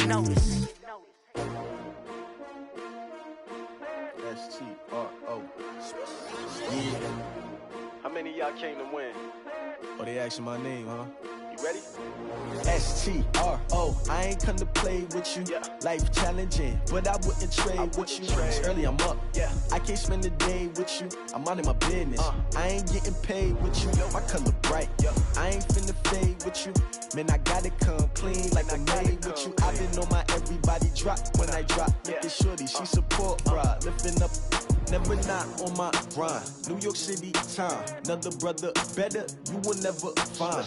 Notice. S-T-R-O. Yeah. How many of y'all came to win? Oh, they asking my name, huh? You ready? S-T-R-O. I ain't come to play with you. Yeah. Life challenging, but I wouldn't trade with you. It's early, I'm up. Yeah. I can't spend the day with you. I'm out in my business. I ain't getting paid with you. My color bright. I ain't finna fade with you. Man, I gotta come clean like I'm made with you. I've been on my everybody drop when I drop. Look at shorty, she support ride. Lifting up, never not on my grind. New York City time, another brother better, you will never find.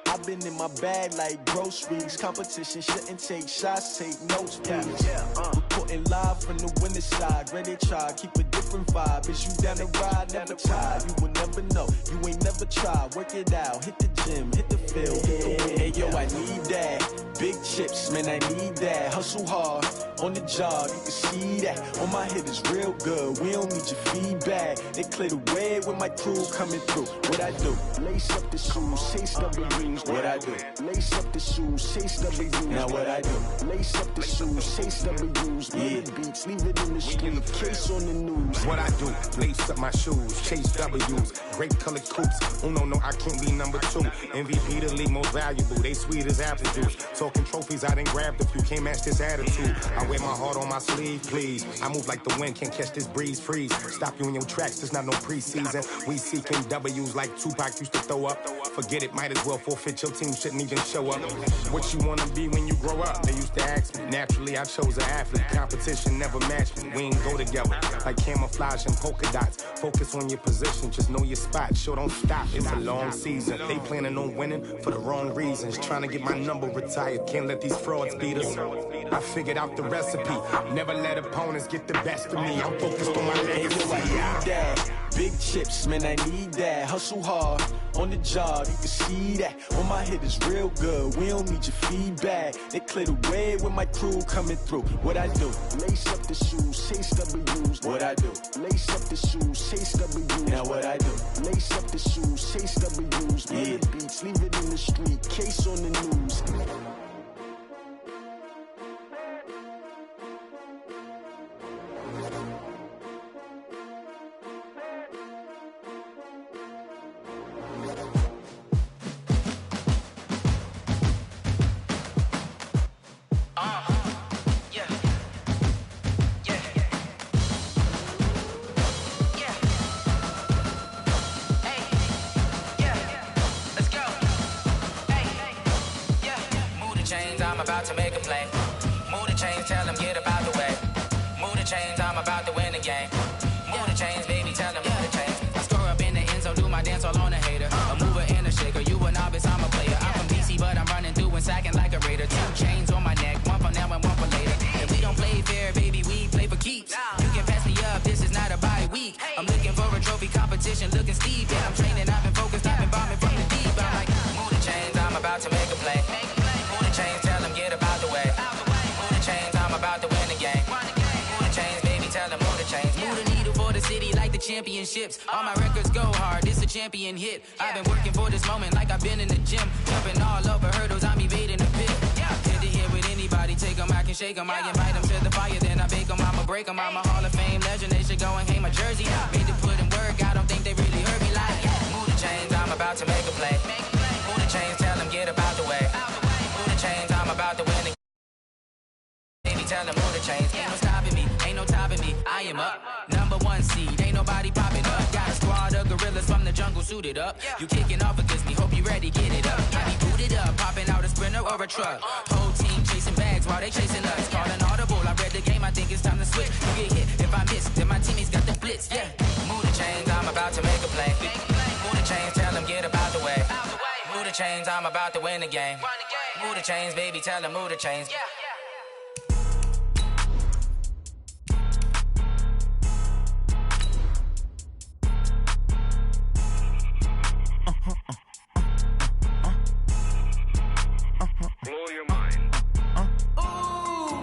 I've been in my bag like groceries. Competition shouldn't take shots, take notes, please. Reporting live from the winning side. Ready to try, keep a different vibe. Is you down the ride, never tired. You will never know, you ain't never tried. Work it out, hit the gym, hit the field, hit the wind. Hey yo, I need that. Big chips, man, I need that. Hustle hard, on the job, you can see that. On my hit is real good, we don't need your feedback. They clear the way with my crew coming through. What I do? Lace up the shoes, chase W's. What I do? Lace up the shoes, chase W's. Now what I do? Lace up the shoes, chase W's. Yeah. Beats, leave it in the street, case on the news. What I do? Lace up my shoes, chase W's. Great colored coops. Oh no, I can't be number 2. MVP the league most valuable. They sweet as apple juice. Talking trophies, I done grabbed a few. Can't match this attitude. I wear my heart on my sleeve, please. I move like the wind, can't catch this breeze, freeze. Stop you in your tracks, there's not no preseason. We seeking W's like Tupac used to throw up. Forget it, might as well forfeit. Your team shouldn't even show up. What you wanna be when you grow up? They used to ask me. Naturally, I chose an athlete. Competition never matched me. We ain't go together like camouflage and polka dots. Focus on your position, just know your spot. Sure, don't stop. It's a long season. They planning on winning for the wrong reasons. Trying to get my number retired. Can't let these frauds beat us. I figured out the recipe. Never let opponents get the best of me. I'm focused on my legacy. Big chips, man, I need that. Hustle hard, on the job, you can see that. On my hit is real good, we don't need your feedback. They clear the way with my crew coming through. What I do? Lace up the shoes, chase W's. What I do? Lace up the shoes, chase W's. Now what I do? Lace up the shoes, chase W's. Yeah. Beats, leave it in the street, case on the news. I'm about to make a play. Move the chains, tell them get about the way. Move the chains, I'm about to win the game. Move the chains, baby, tell them move the chains. I score up in the end zone, do my dance all on a hater. A mover and a shaker, you a novice, I'm a player. I'm from DC, but I'm running through and sacking like a raider. 2 chains on my neck, one for now and one for later. And we don't play fair, baby, we play for keeps. You can pass me up, this is not a bye week. I'm looking for a trophy competition, looking steep. Yeah, I'm training, I've been focused, I've been bombing from the deep. I'm like, move the chains, I'm about to make a play. Move the chains, tell them get about the way. Move the chains, I'm about to win the game. Move the chains, baby, tell them move the chains. Move the needle for the city like the championships. All my records go hard, it's a champion hit. I've been working for this moment like I've been in the gym. Jumping all over hurdles, I'm evading the pit. Hit to hit with anybody, take them, I can shake them. I invite them to the fire, then I bake them, I'ma break them. I'm a Hall of Fame legend, they should go and hang my jersey. Made to put in work, I don't think they really heard me like, move the chains, I'm about to make a play. Move the chains, tell them get about the way. Move the chains, I'm about to win the baby, tell them move the chains. Ain't no stopping me, ain't no topping me, I am up. Number 1 seed, ain't nobody popping up. Got a squad of gorillas from the jungle suited up. You kicking off against me, hope you ready, get it up. I be booted up, popping out a sprinter or a truck. Whole team chasing bags while they chasing us. Calling audible, I read the game, I think it's time to switch. You get hit, if I miss, then my teammates got the blitz, yeah. Move the chains, I'm about to make a play. Move the chains, tell them get about the way. Move the chains, I'm about to win the game. Move the chains, baby, tell them move the chains. Blow your mind. Ooh,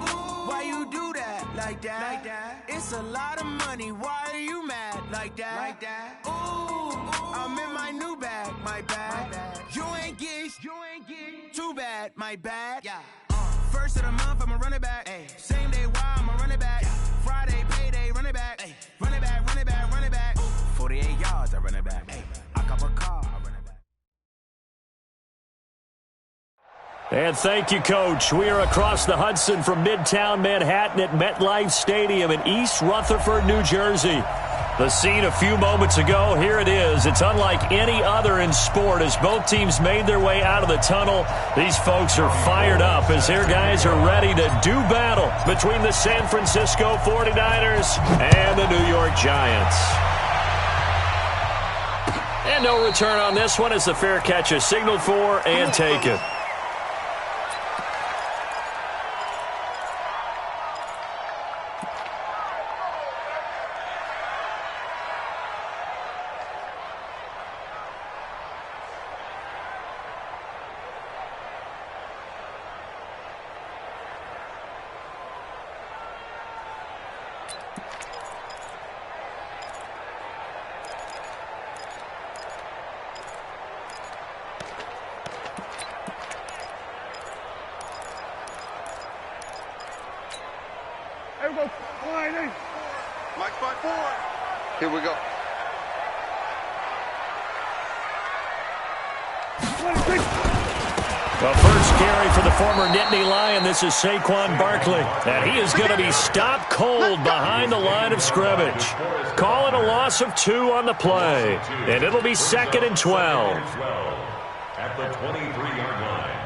why you do that? Like that? Like that? It's a lot of money. Why are you mad? Like that? Like that? Ooh, I'm in my new bag. My bad. You ain't get too bad. My bad. Yeah. First of the month, I'ma run it back. Same day, why I'ma run it back. Friday, payday, run it back. Run it back, run it back, run it back. 48 yards, I run it back. I cop a car, I run it back. And thank you, Coach. We are across the Hudson from Midtown Manhattan at MetLife Stadium in East Rutherford, New Jersey. The scene a few moments ago, here it is. It's unlike any other in sport as both teams made their way out of the tunnel. These folks are fired up as their guys are ready to do battle between the San Francisco 49ers and the New York Giants. And no return on this one as the fair catch is signaled for and taken. Mike 5-4. Here we go. The first carry for the former Nittany Lion. This is Saquon Barkley. And he is going to be stopped cold behind the line of scrimmage. Call it a loss of 2 on the play. And it'll be 2nd and 12. At the 23-yard line.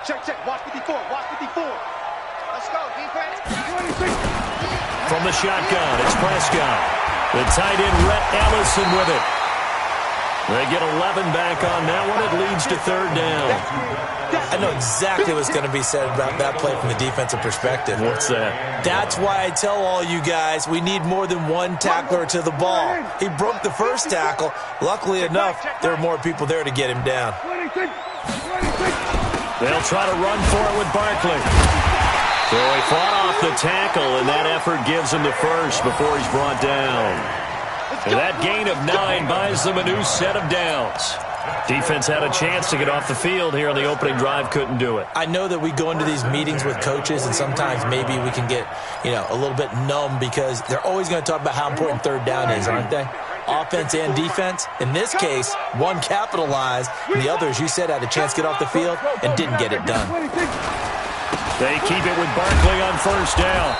Check. Watch 54. Watch 54. Let's go, defense. From the shotgun, it's Prescott. The tight end, Rhett Ellison with it. They get 11 back on that one. It leads to 3rd down. I know exactly what's going to be said about that play from the defensive perspective. What's that? That's why I tell all you guys we need more than one tackler to the ball. He broke the first tackle. Luckily enough, there were more people there to get him down. They'll try to run for it with Barkley. So he fought off the tackle, and that effort gives him the first before he's brought down. And that gain of 9 buys them a new set of downs. Defense had a chance to get off the field here on the opening drive, couldn't do it. I know that we go into these meetings with coaches, and sometimes maybe we can get, a little bit numb because they're always going to talk about how important 3rd down is, aren't they? Offense and defense. In this case, one capitalized, and the other, as you said, had a chance to get off the field and didn't get it done. They keep it with Barkley on 1st down.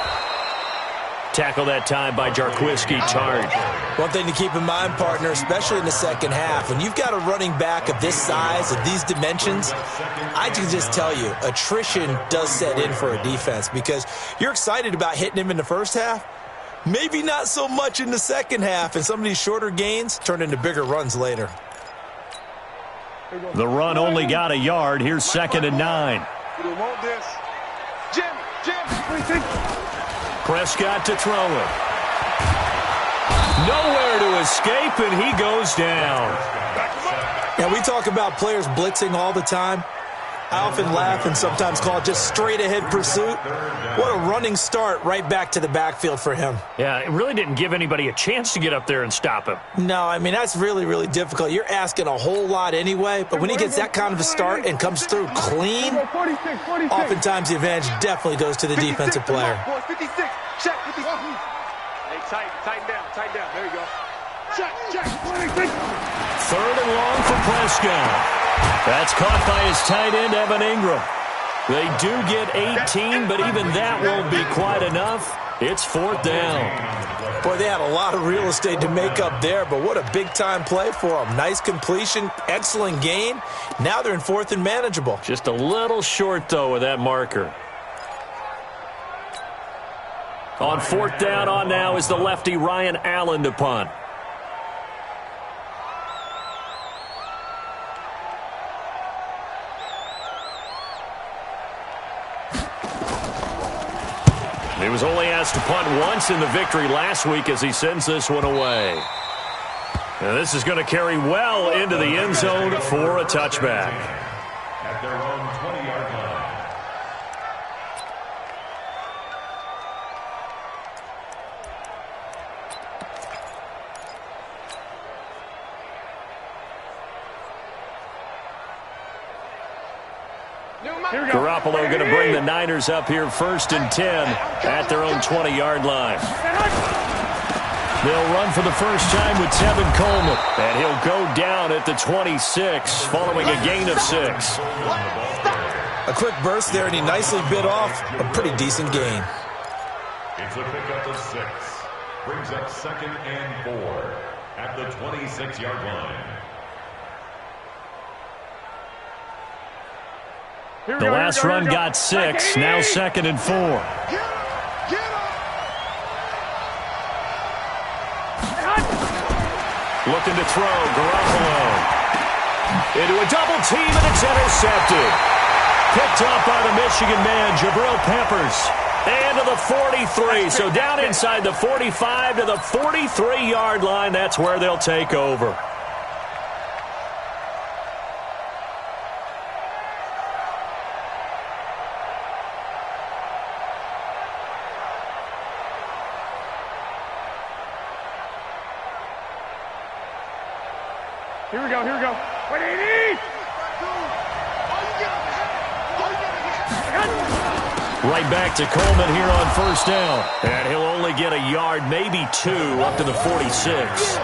Tackle that time by Jarquiski Targe. One thing to keep in mind, partner, especially in the second half, when you've got a running back of this size, of these dimensions, I can just tell you, attrition does set in for a defense because you're excited about hitting him in the first half. Maybe not so much in the second half, and some of these shorter gains turn into bigger runs later. The run only got a yard. Here's 2nd and 9. We want this. Jim. Prescott to throw it. Nowhere to escape, and he goes down. Now, we talk about players blitzing all the time. I often laugh and sometimes call it just straight-ahead pursuit. What a running start right back to the backfield for him. Yeah, it really didn't give anybody a chance to get up there and stop him. No, I mean, that's really, really difficult. You're asking a whole lot anyway, but when he gets that kind of a start and comes through clean, oftentimes the advantage definitely goes to the defensive player. 56. Check. 56. Hey, tighten down. There you go. Check. 3rd and long for Prescott. That's caught by his tight end, Evan Ingram. They do get 18, but even that won't be quite enough. It's 4th down. Boy, they had a lot of real estate to make up there, but what a big-time play for them. Nice completion, excellent gain. Now they're in 4th and manageable. Just a little short, though, with that marker. On 4th down on now is the lefty Ryan Allen to punt. He was only asked to punt once in the victory last week as he sends this one away. And this is going to carry well into the end zone for a touchback. At their own 20-yard line. Garoppolo going to bring the Niners up here 1st and 10 at their own 20-yard line. They'll run for the first time with Tevin Coleman, and he'll go down at the 26 following a gain of 6. A quick burst there, and he nicely bit off a pretty decent gain. It's a pickup of 6. Brings up 2nd and 4 at the 26-yard line. The last run got 6. Now 2nd and 4. Looking to throw, Garoppolo. Into a double team, and it's intercepted. Picked up by the Michigan man, Jabril Peppers. And to the 43. So down inside the 45 to the 43-yard line. That's where they'll take over. Here we go, here we go. What do you need? Right back to Coleman here on 1st down. And he'll only get a yard, maybe 2, up to the 46.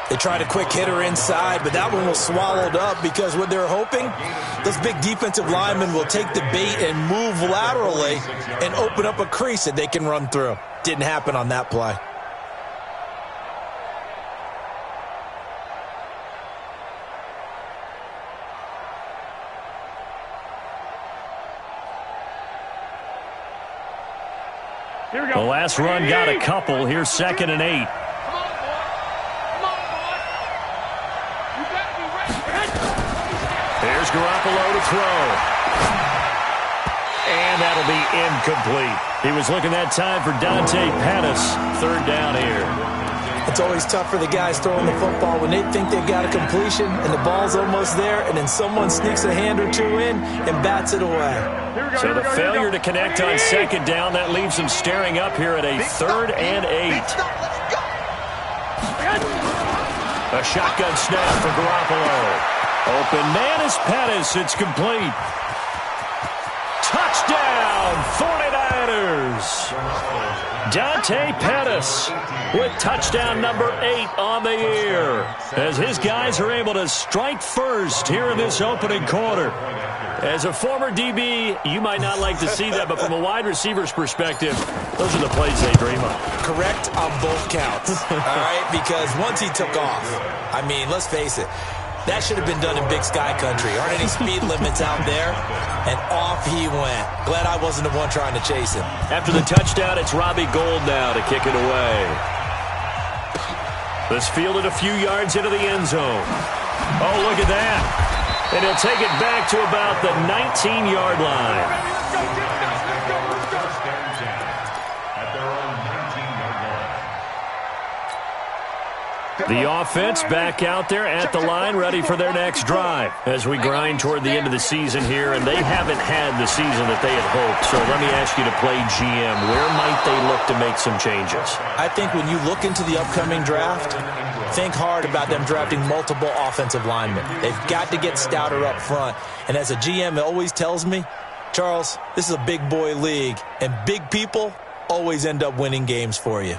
They tried a quick hitter inside, but that one was swallowed up because what they're hoping, those big defensive linemen will take the bait and move laterally and open up a crease that they can run through. Didn't happen on that play. The last run got a couple. Here's 2nd and 8. Here's Garoppolo to throw. And that'll be incomplete. He was looking that time for Dante Pettis. 3rd down here. It's always tough for the guys throwing the football when they think they've got a completion and the ball's almost there, and then someone sneaks a hand or 2 in and bats it away. So the failure to connect on 2nd down, that leaves them staring up here at a 3rd and 8. A shotgun snap for Garoppolo. Open man is Pettis. It's complete. Touchdown, 49ers. Dante Pettis with touchdown number 8 on the year, as his guys are able to strike first here in this opening quarter. As a former DB, you might not like to see that, but from a wide receiver's perspective, those are the plays they dream of. Correct on both counts, all right? Because once he took off, I mean, let's face it, that should have been done in Big Sky Country. Aren't any speed limits out there? And off he went. Glad I wasn't the one trying to chase him. After the touchdown, it's Robbie Gould now to kick it away. This fielded a few yards into the end zone. Oh, look at that. And he'll take it back to about the 19-yard line. The offense back out there at the line, ready for their next drive as we grind toward the end of the season here, and they haven't had the season that they had hoped. So let me ask you to play GM. Where might they look to make some changes? I think when you look into the upcoming draft, think hard about them drafting multiple offensive linemen. They've got to get stouter up front. And as a GM, it always tells me, Charles, this is a big boy league, and big people always end up winning games for you.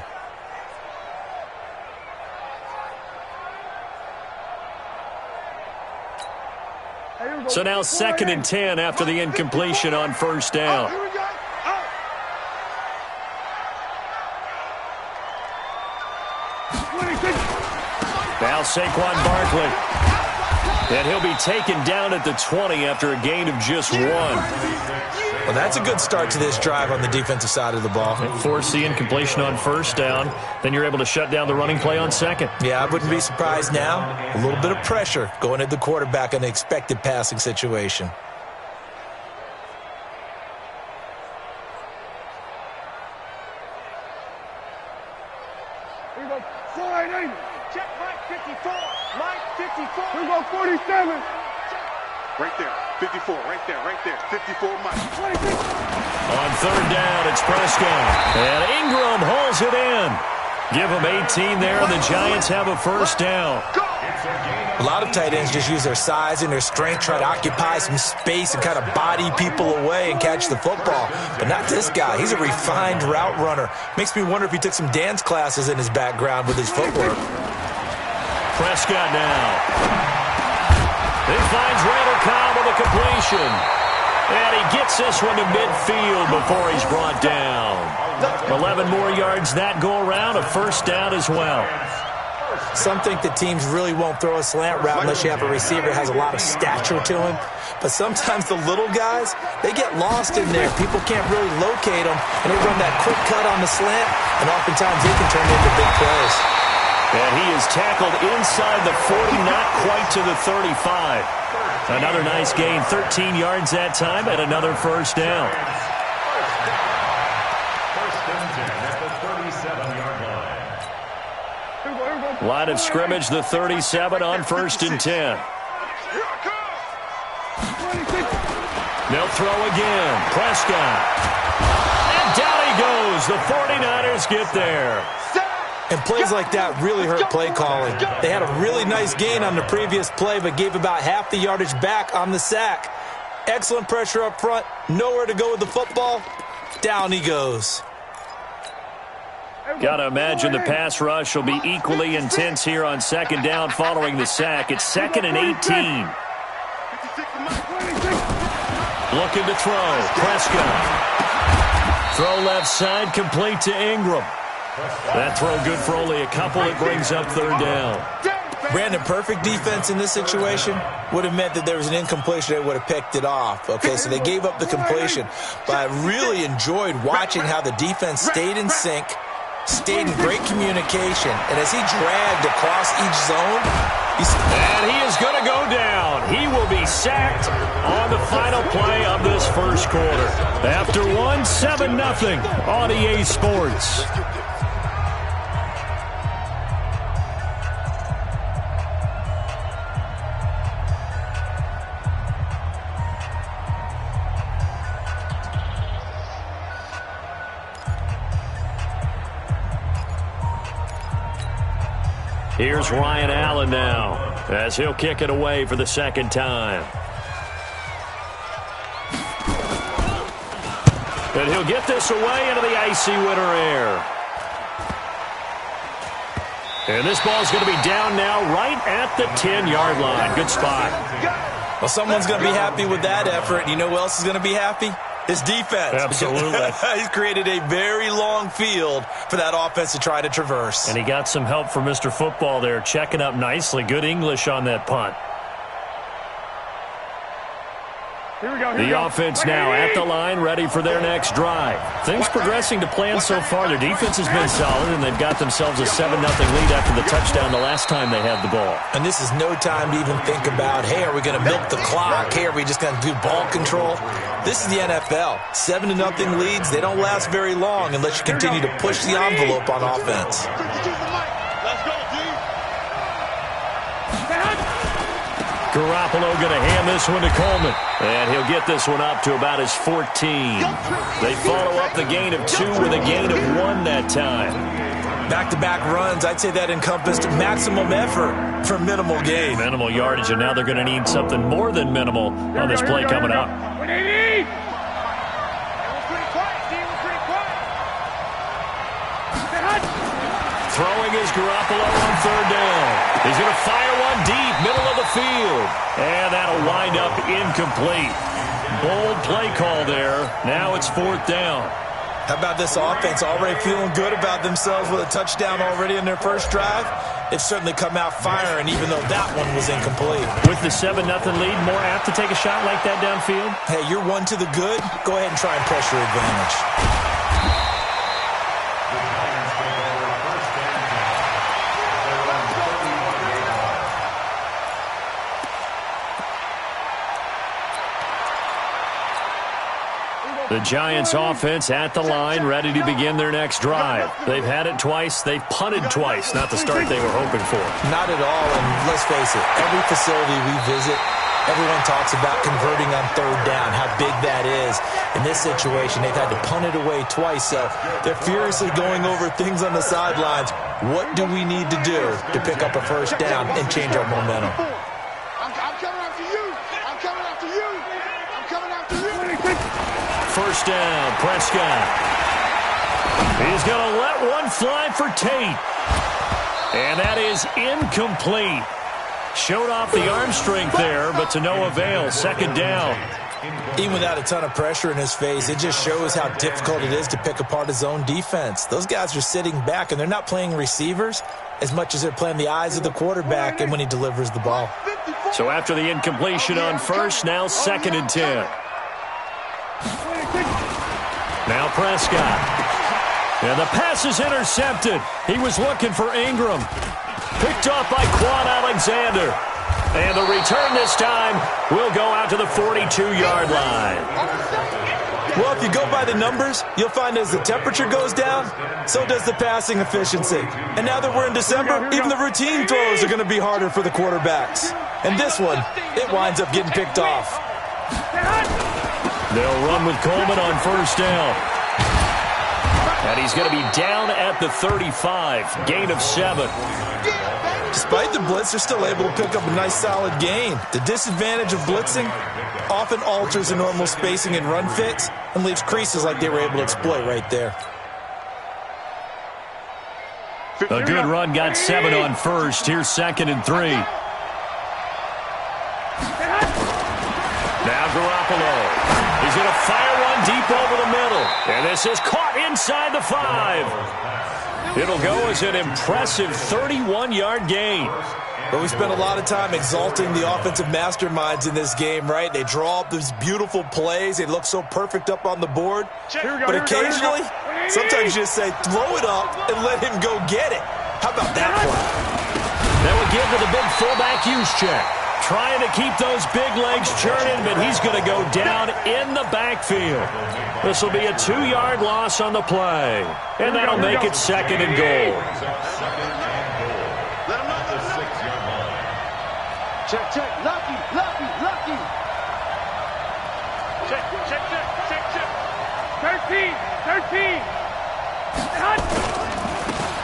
So now 2nd and 10 after the incompletion on 1st down. Now Saquon Barkley. And he'll be taken down at the 20 after a gain of just 1. Well, that's a good start to this drive on the defensive side of the ball. Force the incompletion on 1st down. Then you're able to shut down the running play on 2nd. Yeah, I wouldn't be surprised now. A little bit of pressure going at the quarterback in an expected passing situation. Here we go. 480. Check Mike 54. Mike 54. Here we go. 47. Right there. 54. Right there. Right there. 54 Mike. 26. On 3rd down, it's Prescott. And Ingram holds it in. Give him 18 there, and the Giants have a 1st down. It's a gain of A lot of tight ends just use their size and their strength, try to occupy some space and kind of body people away and catch the football. But not this guy. He's a refined route runner. Makes me wonder if he took some dance classes in his background with his footwork. Prescott now. He finds Randall Cobb with a completion. And he gets this one to midfield before he's brought down. 11 more yards that go around, a first down as well. Some think that teams really won't throw a slant route unless you have a receiver that has a lot of stature to him. But sometimes the little guys, they get lost in there. People can't really locate them, and they run that quick cut on the slant, and oftentimes they can turn into big plays. And he is tackled inside the 40, not quite to the 35. Another nice gain, 13 yards that time, and another first down. Line of scrimmage, the 37 on 1st and 10. They'll throw again. Prescott. And down he goes. The 49ers get there. And plays like that really hurt play calling. They had a really nice gain on the previous play, but gave about half the yardage back on the sack. Excellent pressure up front. Nowhere to go with the football. Down he goes. Got to imagine the pass rush will be equally intense here on 2nd down following the sack. It's 2nd and 18. Looking to throw. Prescott. Throw left side, complete to Ingram. That throw good for only a couple. It brings up 3rd down. Brandon, perfect defense in this situation would have meant that there was an incompletion. They would have picked it off. Okay, so they gave up the completion. But I really enjoyed watching how the defense stayed in sync, stayed in great communication, and as he dragged across each zone, and he is going to go down. He will be sacked on the final play of this first quarter. After 7-0 on EA Sports. Here's Ryan Allen now, as he'll kick it away for the 2nd time. And he'll get this away into the icy winter air. And this ball's going to be down now right at the 10-yard line. Good spot. Well, someone's going to be happy with that effort. You know who else is going to be happy? His defense. Absolutely. He's created a very long field for that offense to try to traverse. And he got some help from Mr. Football there, checking up nicely. Good English on that punt. The offense now at the line, ready for their next drive. Things progressing to plan so far. Their defense has been solid, and they've got themselves a 7-0 lead after the touchdown the last time they had the ball. And this is no time to even think about, hey, are we going to milk the clock? Hey, are we just going to do ball control? This is the NFL. 7-0 leads, they don't last very long unless you continue to push the envelope on offense. Garoppolo going to hand this one to Coleman. And he'll get this one up to about his 14. They follow up the gain of 2 with a gain of 1 that time. Back-to-back runs, I'd say that encompassed maximum effort for minimal gain. Minimal yardage, and now they're going to need something more than minimal on this play coming up. Throwing is Garoppolo on 3rd down. He's going to fire one deep, middle of the field. And that'll wind up incomplete. Bold play call there. Now it's 4th down. How about this offense already feeling good about themselves with a touchdown already in their first drive? They've certainly come out firing, even though that one was incomplete. With the 7-0 lead, more apt to take a shot like that downfield? Hey, you're 1 to the good. Go ahead and try and pressure advantage. The Giants offense at the line, ready to begin their next drive. They've had it twice. They've punted twice. Not the start they were hoping for. Not at all, and let's face it, every facility we visit, everyone talks about converting on 3rd down, how big that is. In this situation, they've had to punt it away twice, so they're furiously going over things on the sidelines. What do we need to do to pick up a first down and change our momentum? I'm coming after you. I'm coming after you. I'm coming after you. First down, Prescott. He's going to let one fly for Tate. And that is incomplete. Showed off the arm strength there, but to no avail. Second down. Even without a ton of pressure in his face, it just shows how difficult it is to pick apart his own defense. Those guys are sitting back, and they're not playing receivers as much as they're playing the eyes of the quarterback and when he delivers the ball. So after the incompletion on first, now 2nd and 10. Now Prescott. And the pass is intercepted. He was looking for Ingram. Picked off by Quan Alexander. And the return this time will go out to the 42-yard line. Well, if you go by the numbers, you'll find as the temperature goes down, so does the passing efficiency. And now that we're in December, even the routine throws are going to be harder for the quarterbacks. And this one, it winds up getting picked off. They'll run with Coleman on first down. And he's going to be down at the 35, gain of 7. Despite the blitz, they're still able to pick up a nice solid gain. The disadvantage of blitzing often alters the normal spacing and run fits and leaves creases like they were able to exploit right there. A good run got 7 on first. Here's 2nd and 3. Now Garoppolo. He's going to fire one deep over the middle. And this is caught inside the 5. It'll go as an impressive 31-yard gain. But we spent a lot of time exalting the offensive masterminds in this game, right? They draw up these beautiful plays. They look so perfect up on the board. But occasionally, sometimes you just say, throw it up and let him go get it. How about that play? That would give to the big fullback use check. Trying to keep those big legs churning, but he's going to go down in the backfield. This will be a 2-yard loss on the play. And that'll make it 2nd and goal. Check, check. Lucky. Check. 13.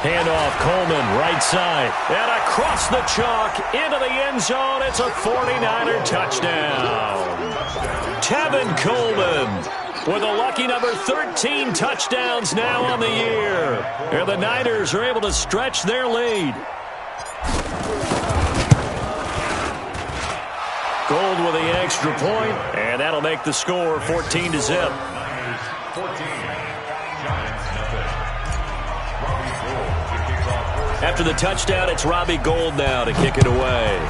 Handoff, Coleman, right side. And across the chalk, into the end zone. It's a 49er touchdown. Tevin Coleman with a lucky number 13 touchdowns now on the year. And the Niners are able to stretch their lead. Gold with the extra point, and that'll make the score 14-0. After the touchdown, it's Robbie Gould now to kick it away.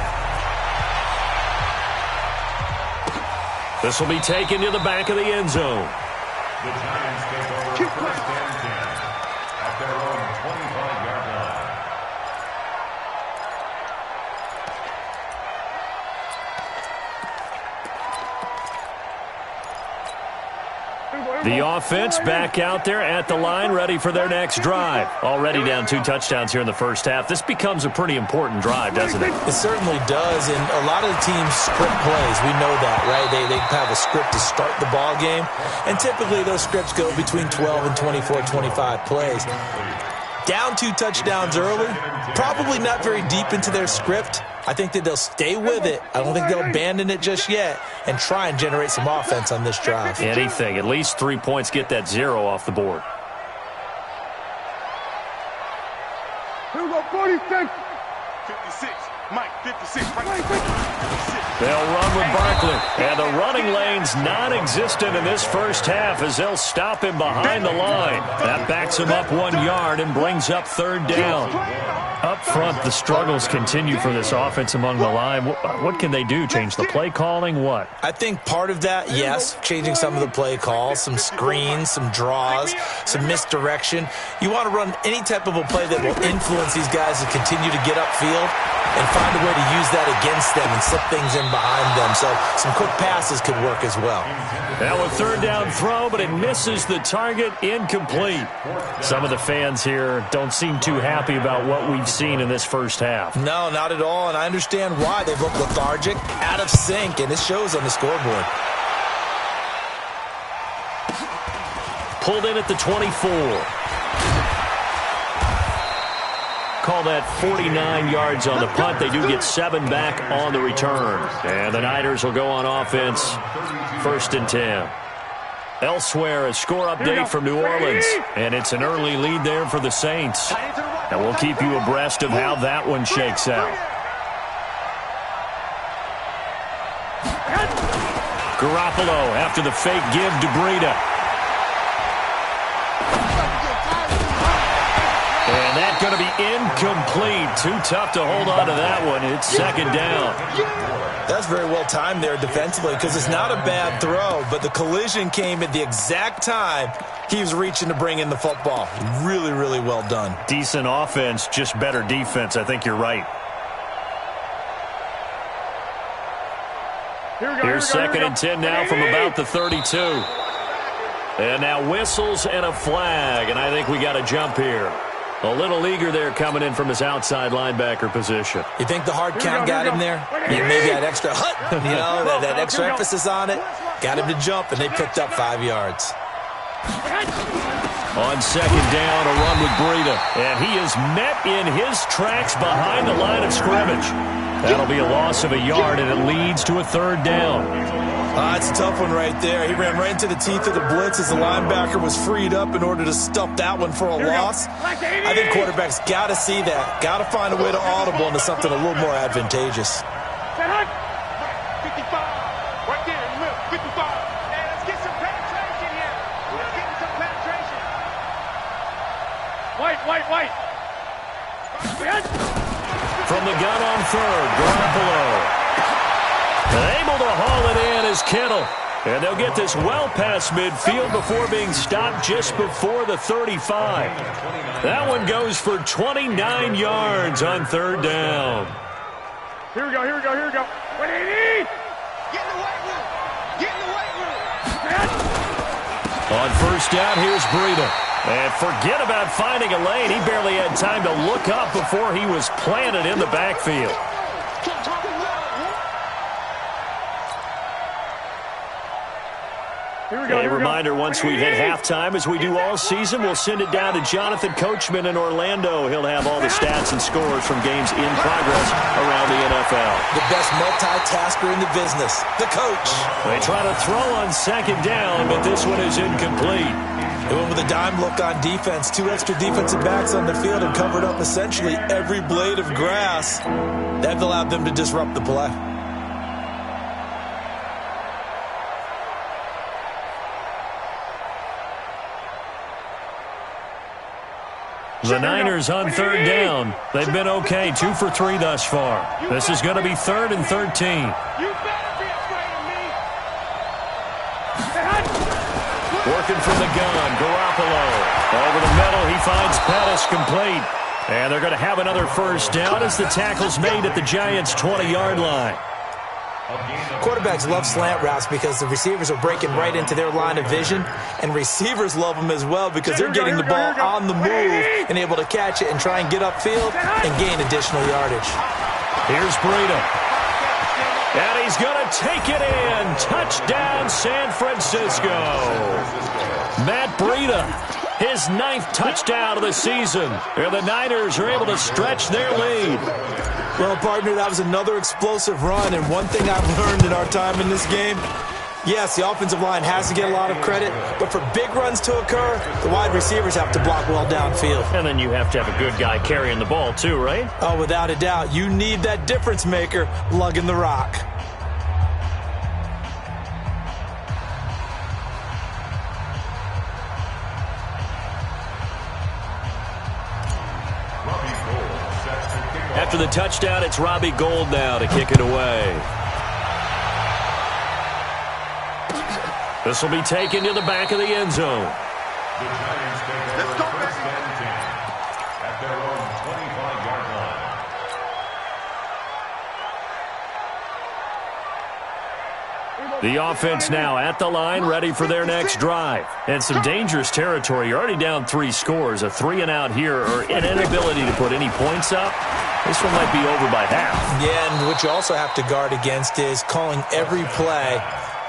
This will be taken to the back of the end zone. The Giants take over first and 10 at their own 25-yard line. The offense back out there at the line, ready for their next drive. Already down 2 touchdowns here in the first half. This becomes a pretty important drive, doesn't it? It certainly does, and a lot of the teams script plays. We know that, right? They have a script to start the ball game, and typically those scripts go between 12 and 24, 25 plays. Down 2 touchdowns early, probably not very deep into their script. I think that they'll stay with it. I don't think they'll abandon it just yet and try and generate some offense on this drive. Anything. At least 3 points, get that 0 off the board. Here we go, 46. 56. Mike, 56. They'll run with Barkley. And the running lane's non-existent in this first half as they'll stop him behind the line. That backs him up 1 yard and brings up 3rd down. Up front, the struggles continue for this offense among the line. What can they do? Change the play calling? What? I think part of that, yes, changing some of the play calls, some screens, some draws, some misdirection. You want to run any type of a play that will influence these guys to continue to get upfield and find a way to use that against them and slip things in behind them. So some quick passes could work as well. Now a 3rd down throw, but it misses the target, incomplete. Some of the fans here don't seem too happy about what we've seen in this first half. No, not at all, and I understand why. They've looked lethargic, out of sync, and it shows on the scoreboard. Pulled in at the 24. call that 49 yards on the punt. They do get 7 back on the return. And the Niners will go on offense, 1st and 10. Elsewhere, a score update from New Orleans. And it's an early lead there for the Saints. And we'll keep you abreast of how that one shakes out. Garoppolo after the fake give to Breida. And that's going to be incomplete. Too tough to hold on to that one. It's 2nd down. That's very well timed there defensively because it's not a bad throw, but the collision came at the exact time he was reaching to bring in the football. Really, really well done. Decent offense, just better defense. I think you're right. Here's 2nd and 10 now from about the 32. And now whistles and a flag, and I think we got a jump here. A little eager there coming in from his outside linebacker position. You think the hard count got him there? Maybe that extra that extra emphasis on it. Got him to jump, and they picked up 5 yards. On 2nd down, a run with Breida. And he is met in his tracks behind the line of scrimmage. That'll be a loss of a yard, and it leads to a 3rd down. It's a tough one right there. He ran right into the teeth of the blitz as the linebacker was freed up in order to stuff that one for a loss. I think quarterbacks got to see that. Got to find a way to audible into something a little more advantageous. 55. Right there in the middle. 55. Hey, let's get some penetration here. We're getting some penetration. White. From the gun on 3rd, Garoppolo. Able to haul it in is Kittle. And they'll get this well past midfield before being stopped just before the 35. That one goes for 29 yards on 3rd down. Here we go. What do you need? Get in the weight room. On 1st down, here's Breida. And forget about finding a lane. He barely had time to look up before he was planted in the backfield. A reminder, once we hit halftime, as we do all season, we'll send it down to Jonathan Coachman in Orlando. He'll have all the stats and scores from games in progress around the NFL. The best multitasker in the business, the coach. They try to throw on 2nd down, but this one is incomplete. They went with a dime look on defense. 2 extra defensive backs on the field and covered up essentially every blade of grass. That allowed them to disrupt the play. The Niners on 3rd down. They've been okay, 2 for 3 thus far. This is going to be 3rd and 13. You better be afraid of me. Working from the gun, Garoppolo. Over the middle, he finds Pettis complete. And they're going to have another 1st down as the tackle's made at the Giants' 20-yard line. Quarterbacks love slant routes because the receivers are breaking right into their line of vision, and receivers love them as well because they're getting the ball on the move and able to catch it and try and get upfield and gain additional yardage. Here's Breida. And he's going to take it in. Touchdown, San Francisco. Matt Breida, his 9th touchdown of the season. And the Niners are able to stretch their lead. Well, partner, that was another explosive run, and one thing I've learned in our time in this game, yes, the offensive line has to get a lot of credit, but for big runs to occur, the wide receivers have to block well downfield. And then you have to have a good guy carrying the ball too, right? Oh, without a doubt. You need that difference maker lugging the rock. After the touchdown, it's Robbie Gould now to kick it away. This will be taken to the back of the end zone. The Giants take over first and 10 at their own 25-yard line. The offense now at the line, ready for their next drive. And some dangerous territory. You're already down 3 scores. A 3-and-out here, or an inability to put any points up. This one might be over by half. Yeah, and what you also have to guard against is calling every play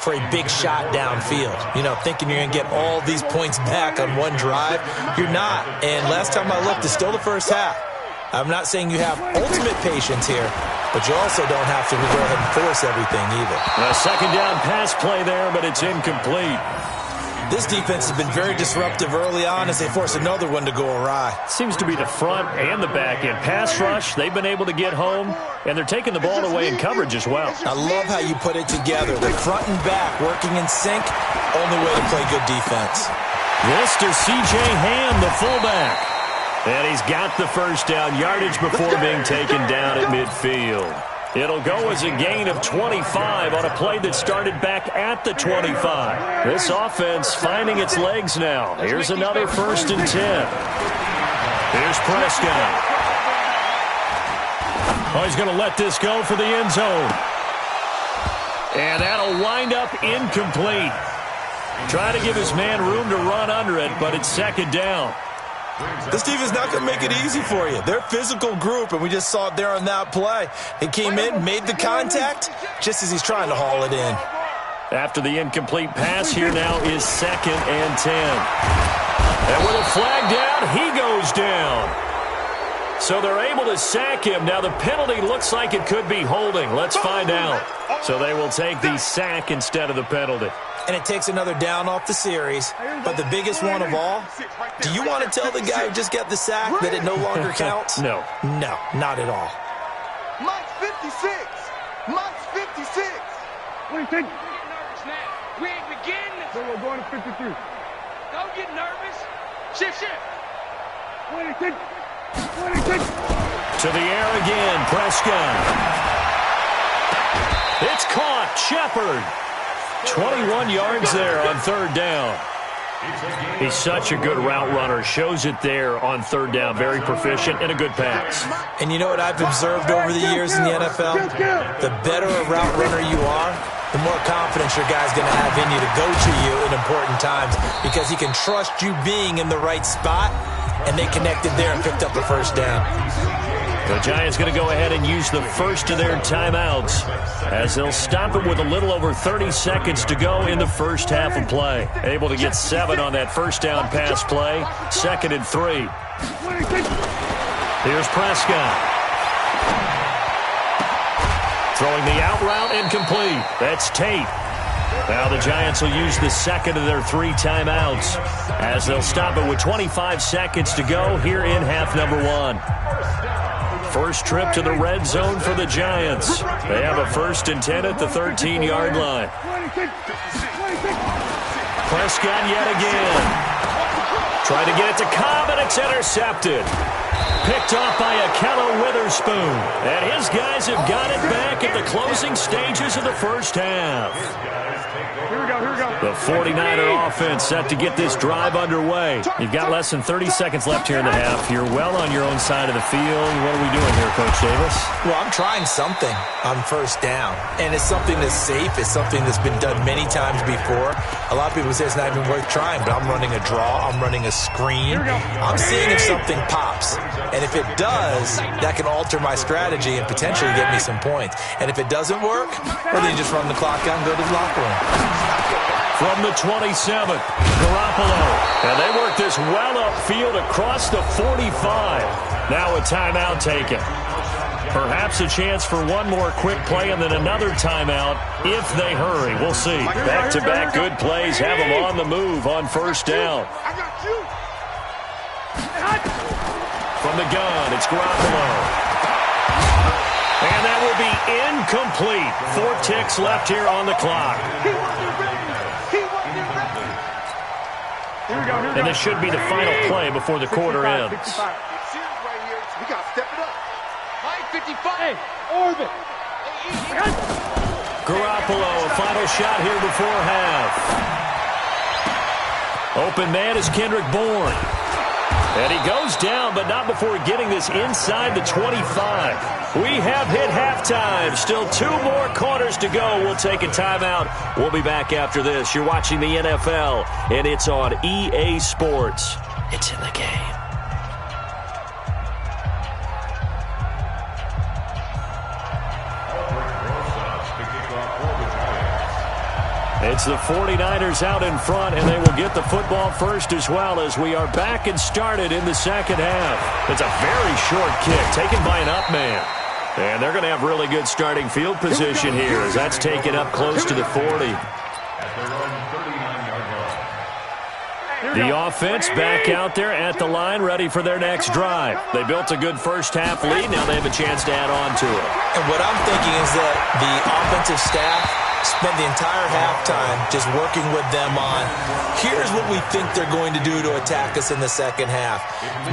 for a big shot downfield. You know, thinking you're going to get all these points back on one drive. You're not. And last time I looked, it's still the first half. I'm not saying you have ultimate patience here, but you also don't have to go ahead and force everything either. A second down pass play there, but it's incomplete. This defense has been very disruptive early on as they force another one to go awry. Seems to be the front and the back end. Pass rush, they've been able to get home, and they're taking the ball away in coverage as well. I love how you put it together. The front and back working in sync, only way to play good defense. This to C.J. Ham, the fullback. And he's got the first down yardage before being taken down at midfield. It'll go as a gain of 25 on a play that started back at the 25. This offense finding its legs now. Here's another 1st and 10. Here's Prescott. Oh, he's going to let this go for the end zone. And that'll wind up incomplete. Trying to give his man room to run under it, but it's 2nd down. This defense is not going to make it easy for you. They're a physical group, and we just saw it there on that play. He came in, made the contact, just as he's trying to haul it in. After the incomplete pass, here now is 2nd and 10. And with a flag down, he goes down. So they're able to sack him. Now the penalty looks like it could be holding. Let's find out. So they will take the sack instead of the penalty. And it takes another down off the series. But the biggest one of all, do you want to tell the guy who just got the sack that it no longer counts? No. No, not at all. Mike's 56. Mike's 56. What do you think? Don't get nervous now. We ain't beginning. So we're going to 53. Don't get nervous. Shift. What do you think? What do you think? To the air again, Prescott. It's caught, Shepard. 21 yards there on 3rd down. He's such a good route runner. Shows it there on 3rd down. Very proficient and a good pass. And you know what I've observed over the years in the NFL? The better a route runner you are, the more confidence your guy's going to have in you to go to you in important times because he can trust you being in the right spot, and they connected there and picked up a 1st down. The Giants going to go ahead and use the first of their timeouts as they'll stop it with a little over 30 seconds to go in the first half of play. Able to get 7 on that 1st down pass play. 2nd and 3. Here's Prescott. Throwing the out route incomplete. That's Tate. Now the Giants will use the 2nd of their 3 timeouts as they'll stop it with 25 seconds to go here in half number 1. First trip to the red zone for the Giants. They have a 1st and 10 at the 13-yard line. Prescott yet again. Trying to get it to Cobb, and it's intercepted. Picked off by Akello Witherspoon. And his guys have got it back at the closing stages of the first half. Here we go. The 49er offense set to get this drive underway. You've got less than 30 seconds left here in the half. You're well on your own side of the field. What are we doing here, Coach Davis? Well, I'm trying something on 1st down, and it's something that's safe. It's something that's been done many times before. A lot of people say it's not even worth trying, but I'm running a draw. I'm running a screen. I'm seeing if something pops, and if it does, that can alter my strategy and potentially get me some points. And if it doesn't work, well, then you just run the clock out and go to the locker room. From the 27th, Garoppolo. And they work this well upfield across the 45. Now a timeout taken. Perhaps a chance for one more quick play and then another timeout if they hurry. We'll see. Back-to-back good plays have them on the move on 1st down. From the gun, it's Garoppolo. And that will be incomplete. 4 ticks left here on the clock. And this should be the final play before the quarter ends. We got to step it up. Mike 55. Hey, orbit. Garoppolo, a final shot here before half. Open man is Kendrick Bourne. And he goes down, but not before getting this inside the 25. We have hit halftime. Still 2 more quarters to go. We'll take a timeout. We'll be back after this. You're watching the NFL, and it's on EA Sports. It's in the game. It's the 49ers out in front, and they will get the football first as well as we are back and started in the second half. It's a very short kick taken by an up man. And they're going to have really good starting field position here as that's taken up close to the 40. The offense back out there at the line, ready for their next drive. They built a good first-half lead. Now they have a chance to add on to it. And what I'm thinking is that the offensive staff spent the entire halftime just working with them on, here's what we think they're going to do to attack us in the second half.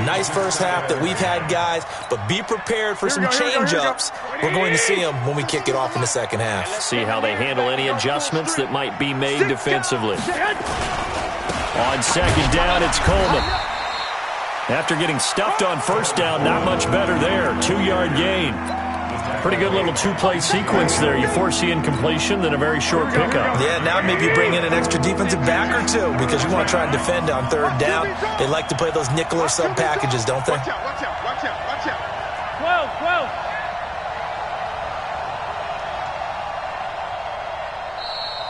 Nice first half that we've had, guys, but be prepared for some change-ups. We're going to see them when we kick it off in the second half. See how they handle any adjustments that might be made defensively. On second down, it's Coleman. After getting stuffed on first down, not much better there. 2-yard gain. Pretty good little two-play sequence there. You force the incompletion, then a very short pickup. Yeah, now maybe bring in an extra defensive back or two because you want to try and defend on third down. They like to play those nickel or sub packages, don't they? Watch out, watch out, watch out, watch out.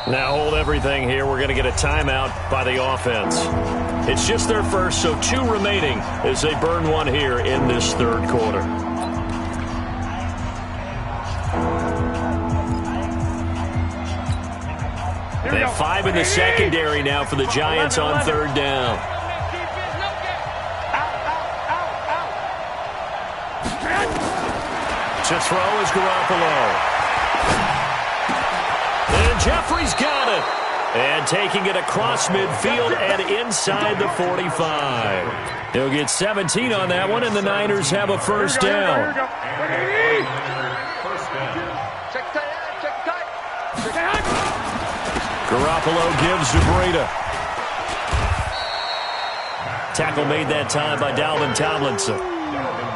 12. Now hold everything here. We're going to get a timeout by the offense. It's just their first, so 2 remaining as they burn one here in this third quarter. They have 5 in the secondary now for the Giants on third down. To throw is Garoppolo. And Jeffrey's got it. And taking it across midfield and inside the 45. He'll get 17 on that one, and the Niners have a first down. Garoppolo gives to Breida. Tackle made that time by Dalvin Tomlinson.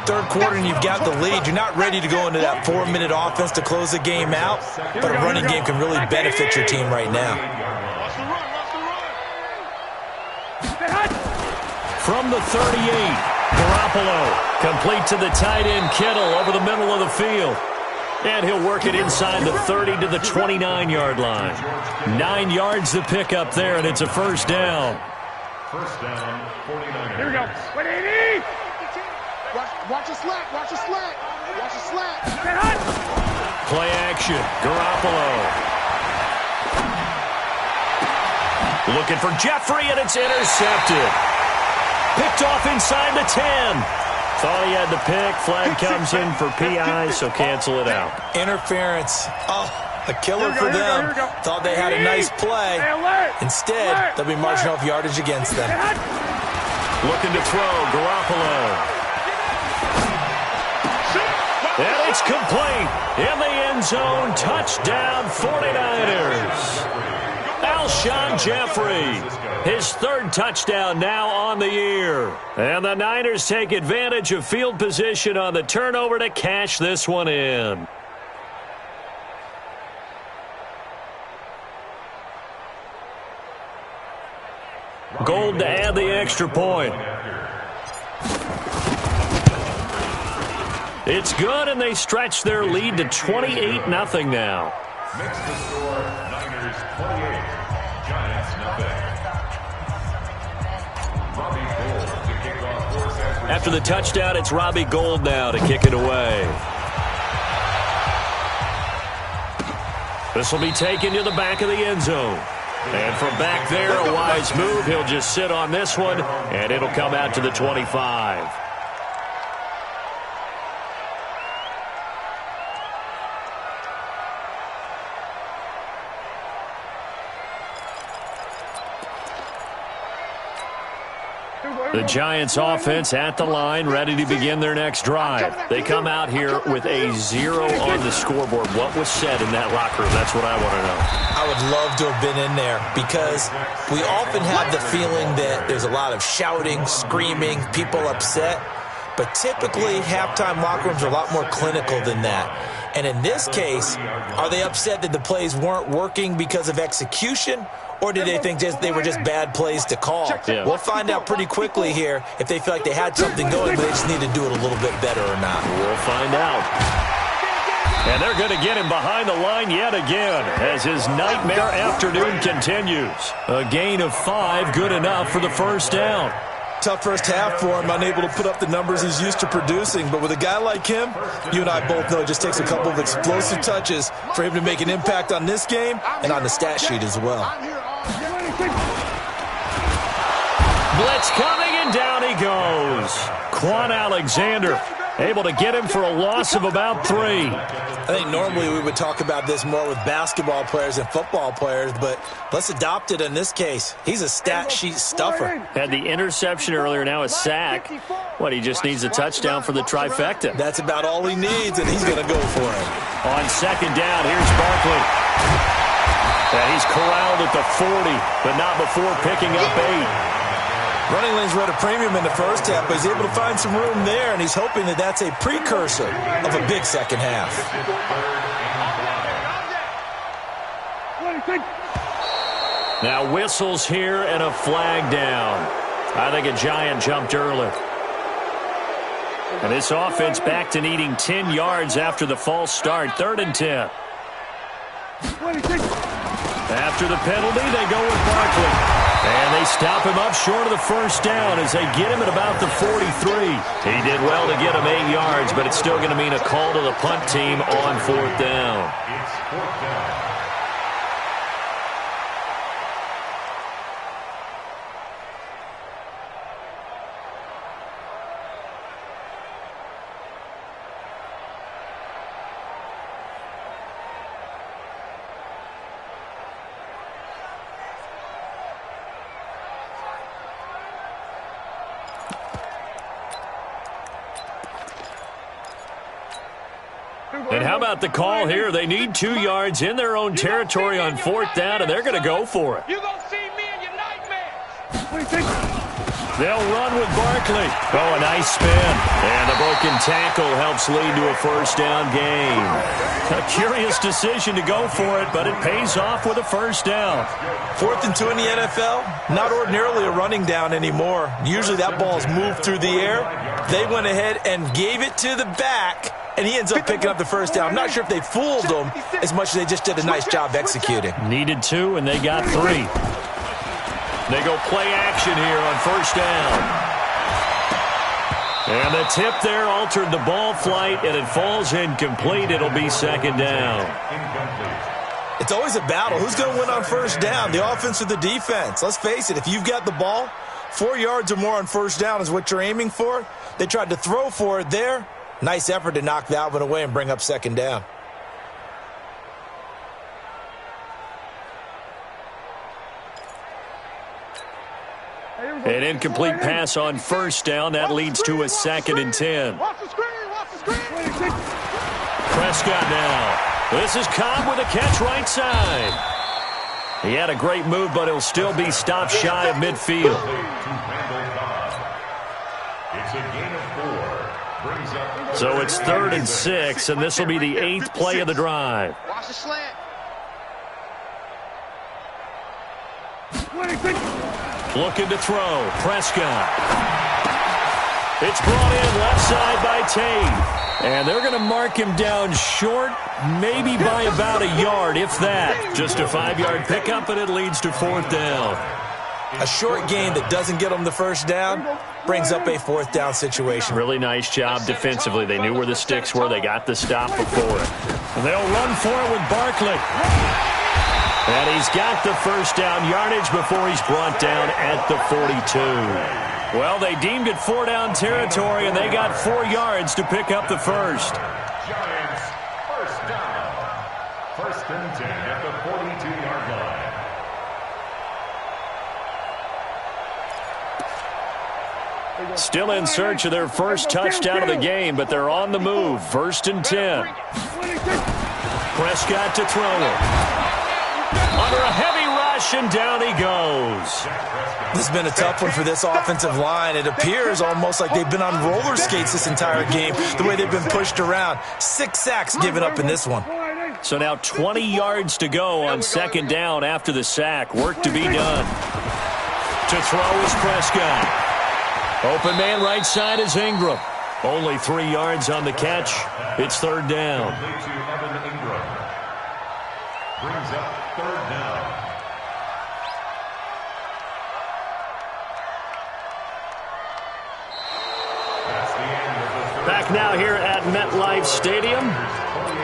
Third quarter and you've got the lead. You're not ready to go into that 4-minute offense to close the game out, but a running game can really benefit your team right now. From the 38, Garoppolo complete to the tight end Kittle over the middle of the field. And he'll work it inside the 30 to the 29-yard line. 9 yards to pick up there, and it's a first down. First down, 49ers. Here we go. 180! Watch a slant, watch a slant, watch a slant. Play action, Garoppolo. Looking for Jeffrey, and it's intercepted. Picked off inside the 10. Thought he had the pick. Flag comes in for PI, so cancel it out. Interference. Oh, a killer for them. Thought they had a nice play. Instead, they'll be marching off yardage against them. Looking to throw, Garoppolo. And it's complete. In the end zone, touchdown 49ers. Alshon Jeffrey, his third touchdown now on the year. And the Niners take advantage of field position on the turnover to cash this one in. Gold to add the extra point. It's good, and they stretch their lead to 28-0 now. Makes the score Niners 28, Giants nothing. Robbie Gould to kick off for San After the touchdown, it's Robbie Gould now to kick it away. This will be taken to the back of the end zone. And from back there, a wise move. He'll just sit on this one, and it'll come out to the 25. The Giants offense at the line, ready to begin their next drive. They come out here with a 0 on the scoreboard. What was said in that locker room? That's what I want to know. I would love to have been in there because we often have the feeling that there's a lot of shouting, screaming, people upset. But typically, halftime locker rooms are a lot more clinical than that. And in this case, are they upset that the plays weren't working because of execution? Or did they think they were just bad plays to call? Yeah. We'll find out pretty quickly here if they feel like they had something going, but they just need to do it a little bit better or not. We'll find out. And they're going to get him behind the line yet again as his nightmare afternoon continues. A gain of 5, good enough for the first down. Tough first half for him, unable to put up the numbers he's used to producing. But with a guy like him, you and I both know it just takes a couple of explosive touches for him to make an impact on this game and on the stat sheet as well. Blitz coming, and down he goes. Quan Alexander able to get him for a loss of about 3. I think normally we would talk about this more with basketball players and football players, but let's adopt it in this case. He's a stat sheet stuffer. Had the interception earlier, now a sack. What, he just needs a touchdown for the trifecta. That's about all he needs, and he's going to go for it. On second down, here's Barkley. And he's corralled at the 40, but not before picking up 8. Running lanes were at a premium in the first half, but he's able to find some room there, and he's hoping that that's a precursor of a big second half. Now whistles here and a flag down. I think a giant jumped early. And this offense back to needing 10 yards after the false start. 3rd and 10. After the penalty, they go with Barkley. And they stop him up short of the first down as they get him at about the 43. He did well to get him 8 yards, but it's still going to mean a call to the punt team on 4th down. It's 4th down. And how about the call here? They need 2 yards in their own territory on 4th down, and they're going to go for it. You're going to see me in your nightmares. They'll run with Barkley. Oh, a nice spin. And the broken tackle helps lead to a first down gain. A curious decision to go for it, but it pays off with a first down. 4th and 2 in the NFL, not ordinarily a running down anymore. Usually that ball's moved through the air. They went ahead and gave it to the back, and he ends up picking up the first down. I'm not sure if they fooled him as much as they just did a nice job executing. Needed 2, and they got 3. They go play action here on first down. And the tip there altered the ball flight, and it falls incomplete. It'll be 2nd down. It's always a battle. Who's going to win on first down, the offense or the defense? Let's face it, if you've got the ball, 4 yards or more on first down is what you're aiming for. They tried to throw for it there. Nice effort to knock that one away and bring up 2nd down. An incomplete pass on first down. That leads to a 2nd and 10. Prescott now. This is Cobb with a catch right side. He had a great move, but he'll still be stopped shy of midfield. It's a gain of 4. So it's 3rd and 6, and this will be the 8th play of the drive. Watch the slant. Looking to throw. Prescott. It's brought in left side by Tate. And they're going to mark him down short, maybe by about a yard, if that. Just a 5-yard pickup, and it leads to 4th down. A short gain that doesn't get them the first down brings up a 4th down situation. Really nice job defensively. They knew where the sticks were. They got the stop before it. And they'll run for it with Barkley. And he's got the first down yardage before he's brought down at the 42. Well, they deemed it 4-down territory, and they got 4 yards to pick up the first. Giants, first down. 1st and 10 at the 42-yard line. Still in search of their first touchdown of the game, but they're on the move. 1st and 10. Prescott to throw it. Under a heavy rush, and down he goes. This has been a tough one for this offensive line. It appears almost like they've been on roller skates this entire game, the way they've been pushed around. 6 sacks given up in this one. So now 20 yards to go on 2nd down after the sack. Work to be done. To throw is Prescott. Open man right side is Ingram. Only 3 yards on the catch. It's third down. Brings up third down. Back now here at MetLife Stadium.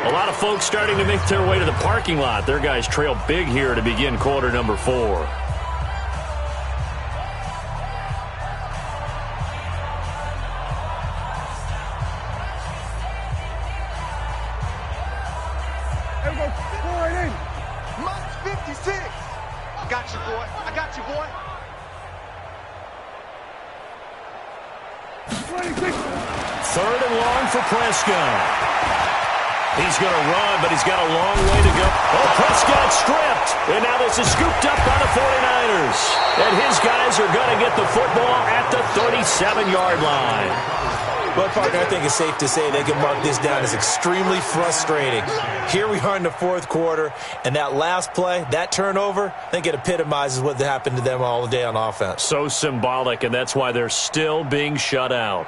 A lot of folks starting to make their way to the parking lot. Their guys trail big here to begin quarter number 4. Third and long for Prescott. He's going to run, but he's got a long way to go. Oh, Prescott stripped. And now this is scooped up by the 49ers. And his guys are going to get the football at the 37-yard line. Well, partner, I think it's safe to say they can mark this down as extremely frustrating. Here we are in the fourth quarter, and that last play, that turnover, I think it epitomizes what happened to them all day on offense. So symbolic, and that's why they're still being shut out.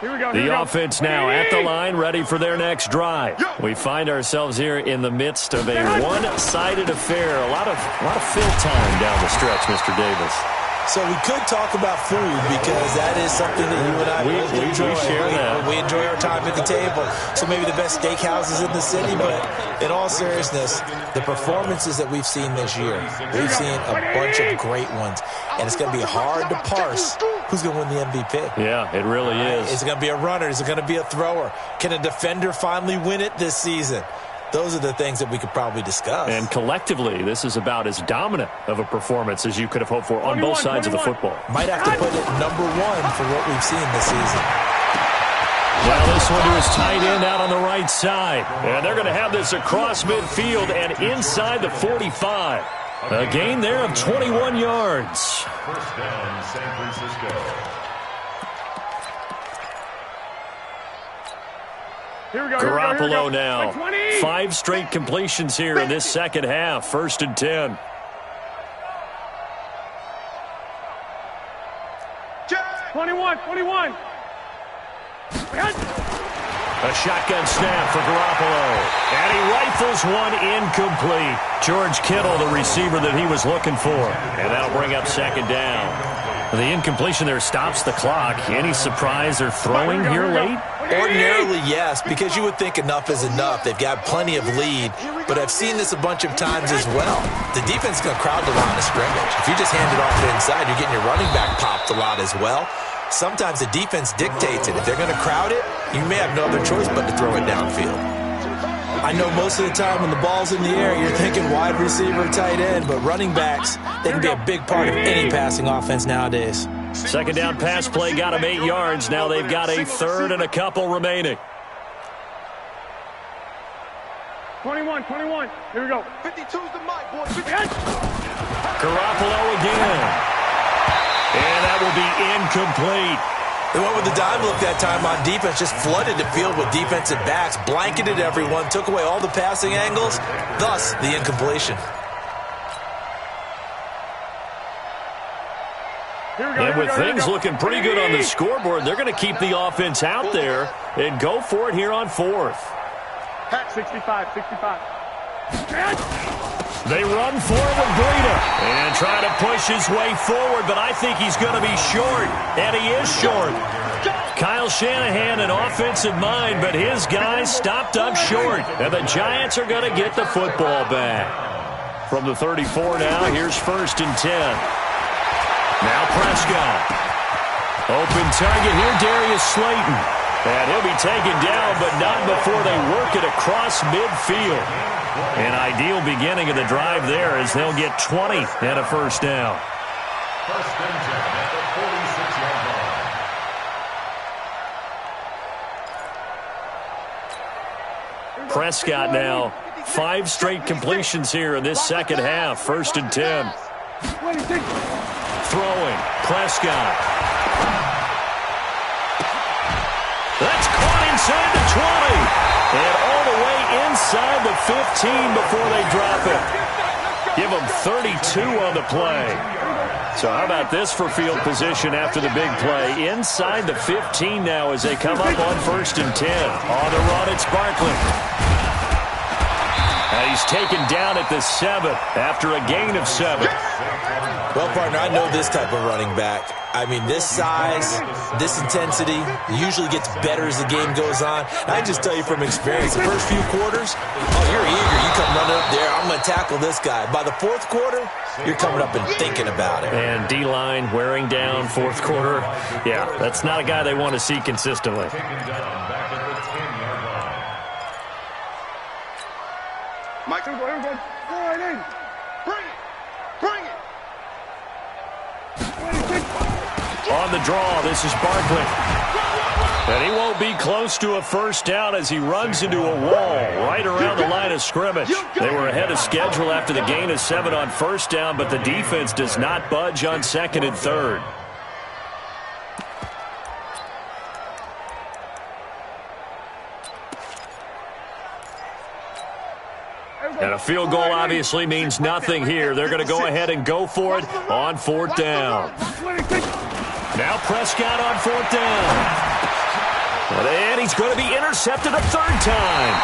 The offense now at the line, ready for their next drive. We find ourselves here in the midst of a one-sided affair. A lot of fill time down the stretch, Mr. Davis. So we could talk about food because that is something that you and I enjoy. We share that. We enjoy our time at the table. So maybe the best steakhouses in the city, but in all seriousness, the performances that we've seen this year, we've seen a bunch of great ones. And it's going to be hard to parse who's going to win the MVP. Yeah, it really is. Is it going to be a runner? Is it going to be a thrower? Can a defender finally win it this season? Those are the things that we could probably discuss. And collectively, this is about as dominant of a performance as you could have hoped for on both sides of the football. Might have to put it number 1 for what we've seen this season. Well, this one to his tight end out on the right side. And they're going to have this across midfield and inside the 45. A gain there of 21 yards. First down, San Francisco. Garoppolo now. 5 straight completions here in this second half. First and 10. Jack. 21. A shotgun snap for Garoppolo. And he rifles one incomplete. George Kittle, the receiver that he was looking for. And that'll bring up second down. The incompletion there stops the clock. Any surprise they're throwing here late? Ordinarily, yes, because you would think enough is enough. They've got plenty of lead, but I've seen this a bunch of times as well. The defense is going to crowd the line of scrimmage. If you just hand it off to the inside, you're getting your running back popped a lot as well. Sometimes the defense dictates it. If they're going to crowd it, you may have no other choice but to throw it downfield. I know most of the time when the ball's in the air, you're thinking wide receiver, tight end, but running backs, they can be a big part of any passing offense nowadays. Second down pass play got him 8 yards. Now they've got a third and a couple remaining. 21. Here we go. 52's the mic, boy. Garoppolo again. And that will be incomplete. They went with the dime look that time on defense, just flooded the field with defensive backs, blanketed everyone, took away all the passing angles, thus the incompletion. And with things looking pretty good on the scoreboard, they're going to keep the offense out there and go for it here on fourth. 65. They run for it with Breida and try to push his way forward, but I think he's going to be short, and he is short. Kyle Shanahan, an offensive mind, but his guys stopped up short, and the Giants are going to get the football back. From the 34 now, here's first and 10. Now Prescott. Open target here, Darius Slayton. And he'll be taken down, but not before they work it across midfield. An ideal beginning of the drive there as they'll get 20 and a first down. First and 10 at the 46-yard line. Prescott now. 5 straight completions here in this second half. First and 10. Throwing. Prescott. That's caught inside the 20. And all the way inside the 15 before they drop it. Give them 32 on the play. So how about this for field position after the big play? Inside the 15 now as they come up on 1st and 10. On the run, it's Barkley. And he's taken down at the 7 after a gain of 7. Well, partner, I know this type of running back. I mean, this size, this intensity usually gets better as the game goes on. And I just tell you from experience, the first few quarters, oh, you're eager. You come running up there, I'm going to tackle this guy. By the 4th quarter, you're coming up and thinking about it. And D-line wearing down 4th quarter. Yeah, that's not a guy they want to see consistently. Mike, here we go. Go right in. Bring it. Bring it. On the draw, this is Barkley. And he won't be close to a first down as he runs into a wall right around the line of scrimmage. They were ahead of schedule after the gain of 7 on 1st down, but the defense does not budge on 2nd and 3rd. And a field goal obviously means nothing here. They're going to go ahead and go for it on 4th down. Now Prescott on 4th down. And he's going to be intercepted a 3rd time.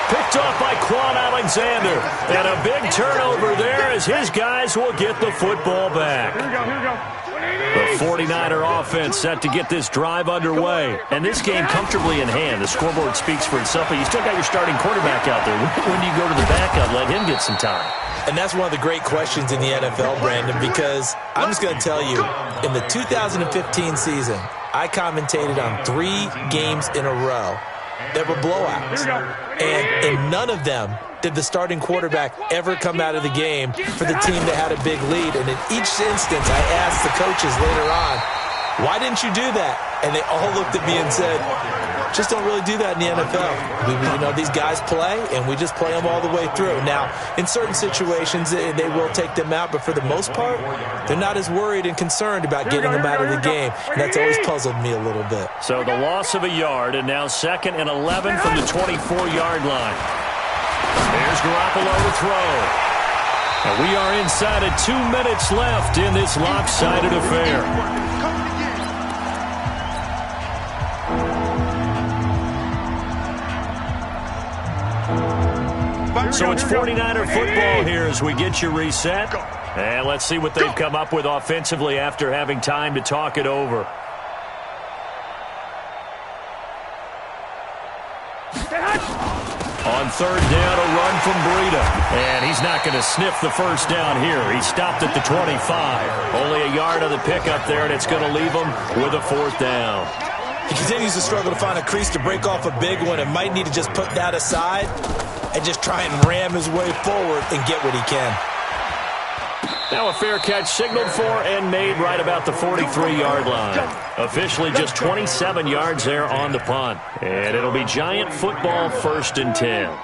Picked off by Quan Alexander. And a big turnover there as his guys will get the football back. Here we go. The 49er offense set to get this drive underway. And this game comfortably in hand. The scoreboard speaks for itself, but you still got your starting quarterback out there. When do you go to the backup, let him get some time? And that's one of the great questions in the NFL, Brandon, because I'm just going to tell you, in the 2015 season, I commentated on 3 games in a row that were blowouts. And in none of them did the starting quarterback ever come out of the game for the team that had a big lead. And in each instance, I asked the coaches later on, why didn't you do that? And they all looked at me and said, just don't really do that in the NFL. These guys play, and we just play them all the way through. Now, in certain situations, they will take them out, but for the most part, they're not as worried and concerned about getting them out of the game. And that's always puzzled me a little bit. So the loss of a yard, and now 2nd and 11 from the 24-yard line. There's Garoppolo to throw. And we are inside of 2 minutes left in this lopsided affair. So it's 49er football here as we get you reset. And let's see what they've come up with offensively after having time to talk it over. On 3rd down, a run from Breida. And he's not going to sniff the first down here. He stopped at the 25. Only a yard on the pickup there, and it's going to leave him with a 4th down. He continues to struggle to find a crease to break off a big one and might need to just put that aside and just try and ram his way forward and get what he can. Now a fair catch signaled for and made right about the 43-yard line. Officially just 27 yards there on the punt. And it'll be Giant football 1st and 10.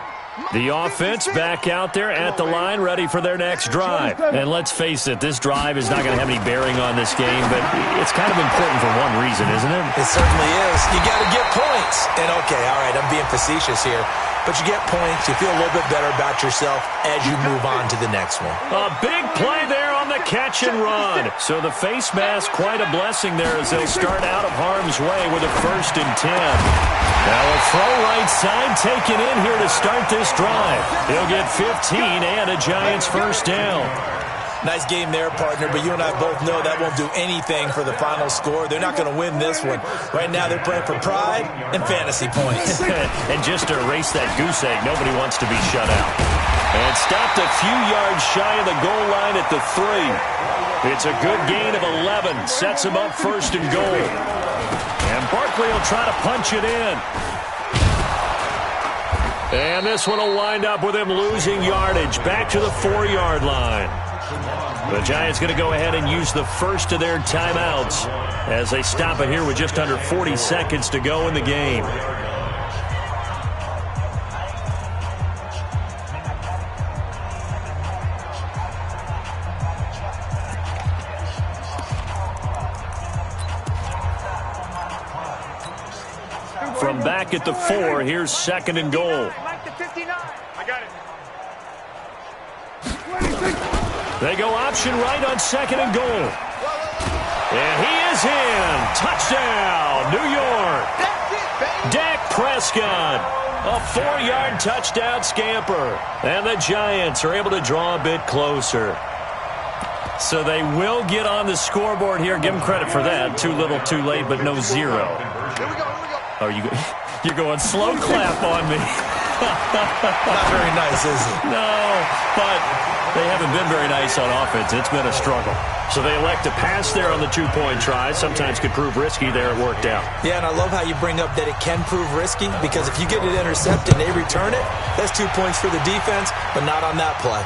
The offense back out there at the line, ready for their next drive. And let's face it, this drive is not going to have any bearing on this game, but it's kind of important for one reason, isn't it? It certainly is. You got to get points. And okay, all right, I'm being facetious here. But you get points, you feel a little bit better about yourself as you move on to the next one. A big play there on the catch and run. So the face mask, quite a blessing there as they'll start out of harm's way with a 1st and 10. Now a throw right side taken in here to start this drive. He'll get 15 and a Giants 1st down. Nice game there, partner, but you and I both know that won't do anything for the final score. They're not going to win this one. Right now they're playing for pride and fantasy points. And just to erase that goose egg, nobody wants to be shut out. And stopped a few yards shy of the goal line at the 3. It's a good gain of 11. Sets him up 1st and goal. And Barkley will try to punch it in. And this one will wind up with him losing yardage back to the 4-yard line. The Giants going to go ahead and use the first of their timeouts as they stop it here with just under 40 seconds to go in the game. From back at the 4, here's 2nd and goal. Mike the 59. I got it. They go option right on 2nd and goal. And he is in. Touchdown, New York. Dak Prescott, a 4-yard touchdown scamper. And the Giants are able to draw a bit closer. So they will get on the scoreboard here. Give them credit for that. Too little, too late, but no 0. Here we go. Oh, you're going slow clap on me. Not very nice, is it? No, but they haven't been very nice on offense. It's been a struggle. So they elect to pass there on the 2-point try. Sometimes could prove risky. There it worked out. Yeah, and I love how you bring up that it can prove risky, because if you get it intercepted and they return it, that's 2 points for the defense, but not on that play.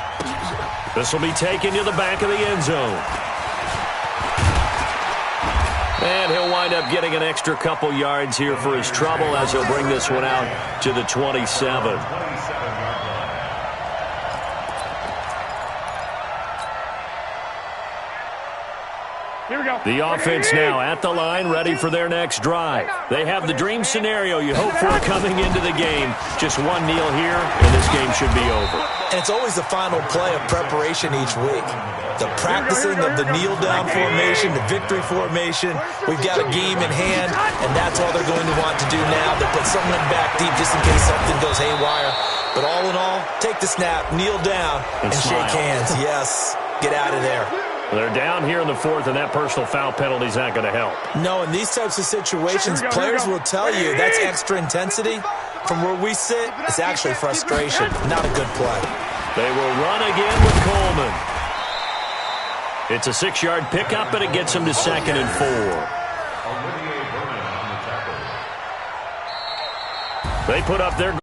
This will be taken to the back of the end zone. And he'll wind up getting an extra couple yards here for his trouble as he'll bring this one out to the 27. Here we go. The offense now at the line, ready for their next drive. They have the dream scenario you hope for coming into the game. Just one kneel here, and this game should be over. And it's always the final play of preparation each week. The practicing of the kneel-down formation, the victory formation. We've got a game in hand, and that's all they're going to want to do now. They'll put someone back deep just in case something goes haywire. But all in all, take the snap, kneel down, and shake hands. Yes, get out of there. They're down here in the 4th, and that personal foul penalty is not going to help. No, in these types of situations, players will tell you that's extra intensity. From where we sit, it's actually frustration, not a good play. They will run again with Coleman. It's a 6-yard pickup, and it gets him to 2nd and 4. They put up their